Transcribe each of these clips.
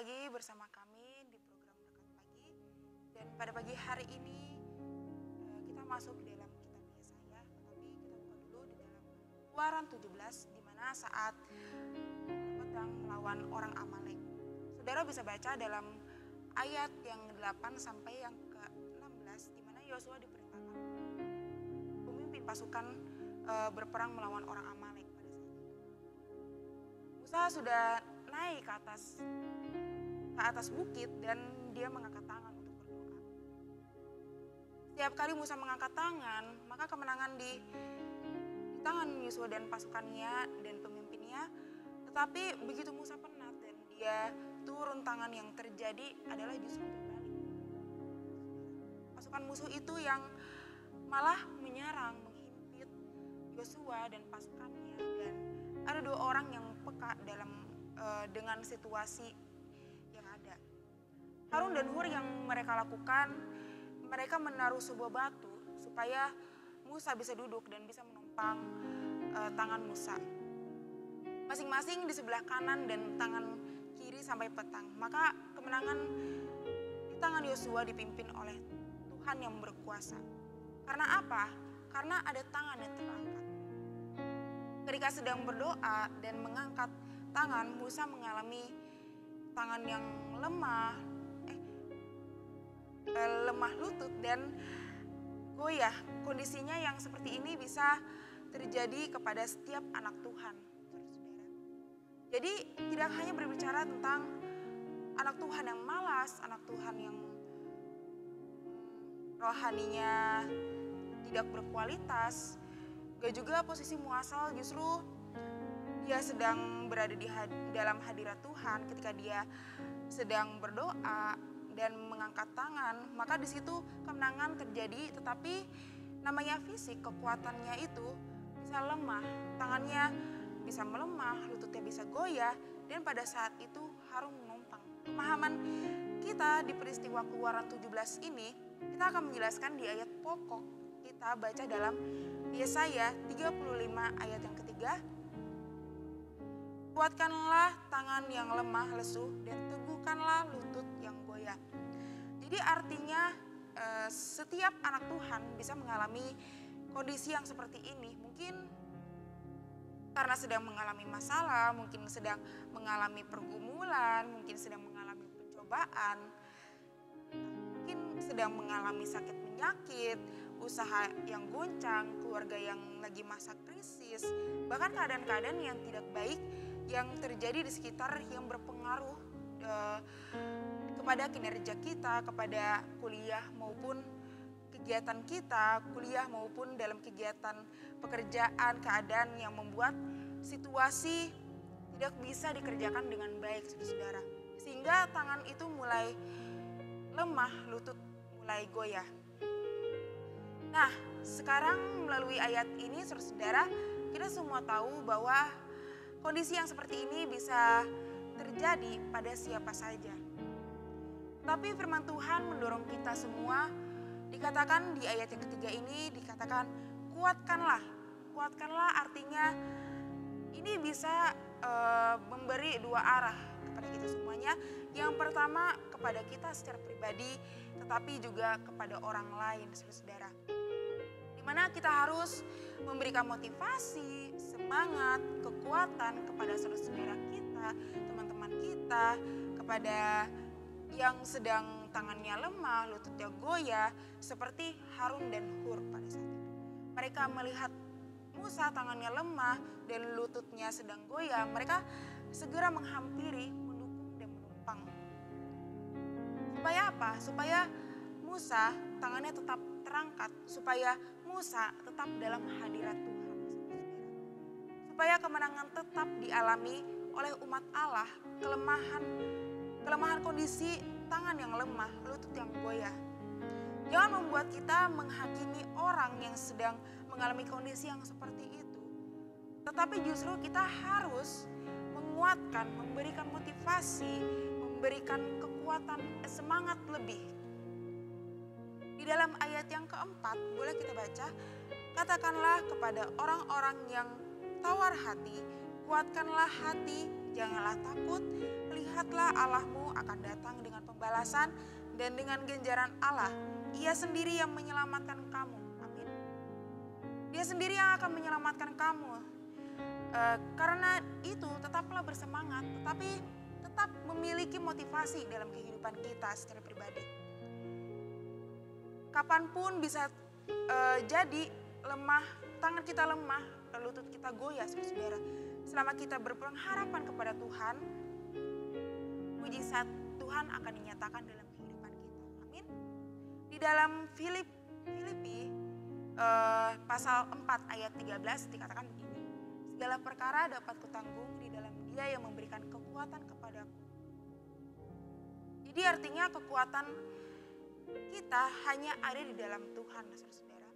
lagi bersama kami di program Rekat Pagi. Dan pada pagi hari ini kita masuk di dalam kitab Yesaya, tetapi kita buka dulu di dalam Keluaran 17 di mana saat pedang melawan orang Amalek. Saudara bisa baca dalam ayat yang 8 sampai yang ke-16 di mana Yosua diperintahkan memimpin pasukan berperang melawan orang Amalek pada saat itu. Musa sudah naik ke atas bukit dan dia mengangkat tangan untuk berdoa. Setiap kali Musa mengangkat tangan, maka kemenangan di tangan Yosua dan pasukannya dan pemimpinnya. Tetapi begitu Musa penat dan dia turun tangan, yang terjadi adalah justru berbalik. Pasukan musuh itu yang malah menyerang, menghimpit Yosua dan pasukannya, dan ada 2 orang yang peka dengan situasi yang ada. Harun dan Hur yang mereka lakukan, mereka menaruh sebuah batu supaya Musa bisa duduk dan bisa menumpang tangan Musa. Masing-masing di sebelah kanan dan tangan kiri sampai petang. Maka kemenangan di tangan Yosua dipimpin oleh Tuhan yang berkuasa. Karena apa? Karena ada tangan yang terangkat. Ketika sedang berdoa dan mengangkat tangan, Musa mengalami tangan yang lemah lutut dan goyah. Kondisinya yang seperti ini bisa terjadi kepada setiap anak Tuhan, saudara-saudara. Jadi tidak hanya berbicara tentang anak Tuhan yang malas, anak Tuhan yang rohaninya tidak berkualitas, gak juga posisi muasal, justru dia sedang berada di dalam hadirat Tuhan ketika dia sedang berdoa dan mengangkat tangan, maka di situ kemenangan terjadi. Tetapi namanya fisik, kekuatannya itu bisa lemah, tangannya bisa melemah, lututnya bisa goyah, dan pada saat itu Harun menumpang. Pemahaman kita di peristiwa Keluaran 17 ini, kita akan menjelaskan di ayat pokok. Kita baca dalam Yesaya 35 ayat yang ketiga. Kuatkanlah tangan yang lemah lesu dan teguhkanlah lutut yang goyah. Jadi artinya setiap anak Tuhan bisa mengalami kondisi yang seperti ini. Mungkin karena sedang mengalami masalah, mungkin sedang mengalami pergumulan, mungkin sedang mengalami pencobaan, mungkin sedang mengalami sakit penyakit, usaha yang goncang, keluarga yang lagi masa krisis, bahkan keadaan-keadaan yang tidak baik yang terjadi di sekitar yang berpengaruh kepada kinerja kita, kepada kuliah maupun kegiatan kita, kuliah maupun dalam kegiatan pekerjaan, keadaan yang membuat situasi tidak bisa dikerjakan dengan baik, saudara. Sehingga tangan itu mulai lemah, lutut mulai goyah. Nah, sekarang melalui ayat ini, saudara, kita semua tahu bahwa kondisi yang seperti ini bisa terjadi pada siapa saja. Tapi firman Tuhan mendorong kita semua, dikatakan di ayat yang ketiga ini, dikatakan kuatkanlah. Kuatkanlah artinya ini bisa memberi 2 arah kepada kita semuanya. Yang pertama kepada kita secara pribadi, tetapi juga kepada orang lain, saudara. Di mana kita harus memberikan motivasi, semangat, kekuatan kepada saudara-saudara kita, teman-teman kita, kepada yang sedang tangannya lemah, lututnya goyah, seperti Harun dan Hur pada saat itu. Mereka melihat Musa tangannya lemah dan lututnya sedang goyah, mereka segera menghampiri, mendukung dan menumpang. Supaya apa? Supaya Musa tangannya tetap terangkat, supaya Musa tetap dalam hadirat Tuhan. Supaya kemenangan tetap dialami oleh umat Allah, kelemahan kondisi tangan yang lemah, lutut yang goyah. Jangan membuat kita menghakimi orang yang sedang mengalami kondisi yang seperti itu. Tetapi justru kita harus menguatkan, memberikan motivasi, memberikan kekuatan, semangat lebih. Di dalam ayat yang keempat, boleh kita baca, katakanlah kepada orang-orang yang tawar hati, kuatkanlah hati, janganlah takut, lihatlah Allahmu akan datang dengan pembalasan dan dengan ganjaran Allah. Ia sendiri yang menyelamatkan kamu. Amin. Dia sendiri yang akan menyelamatkan kamu. Karena itu tetaplah bersemangat, tetapi tetap memiliki motivasi dalam kehidupan kita secara pribadi. Kapanpun bisa jadi lemah, tangan kita lemah, lutut kita goyah, saudara. Selama kita berpengharapan kepada Tuhan, mujizat Tuhan akan dinyatakan dalam kehidupan kita. Amin. Di dalam Filipi pasal 4 ayat 13 dikatakan begini. Segala perkara dapat kutanggung di dalam Dia yang memberikan kekuatan kepadaku. Jadi artinya kekuatan kita hanya ada di dalam Tuhan, saudara.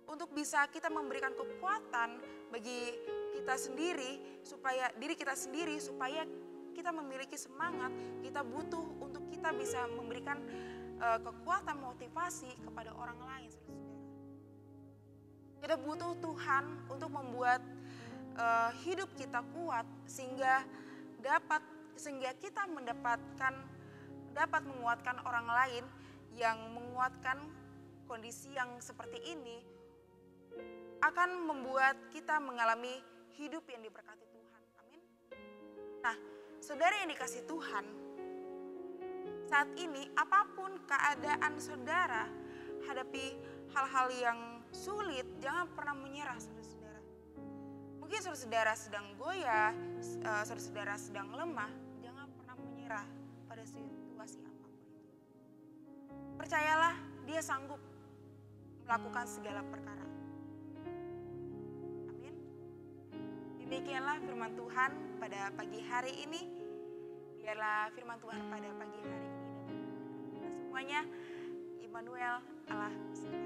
Untuk bisa kita memberikan kekuatan bagi kita sendiri, supaya diri kita sendiri, supaya kita memiliki semangat, kita butuh untuk kita bisa memberikan kekuatan motivasi kepada orang lain, saudara. Kita butuh Tuhan untuk membuat hidup kita kuat sehingga kita dapat menguatkan orang lain yang menguatkan kondisi yang seperti ini akan membuat kita mengalami hidup yang diberkati Tuhan. Amin. Nah, saudara yang dikasih Tuhan, saat ini apapun keadaan saudara hadapi hal-hal yang sulit, jangan pernah menyerah, saudara. Mungkin saudara sedang goyah, saudara sedang lemah, jangan pernah menyerah pada situasi apapun itu. Percayalah, Dia sanggup melakukan segala perkara. Amin. Demikianlah firman Tuhan pada pagi hari ini. Biarlah firman Tuhan pada pagi hari ini dapat memberkati kita semuanya. Immanuel, Allah serta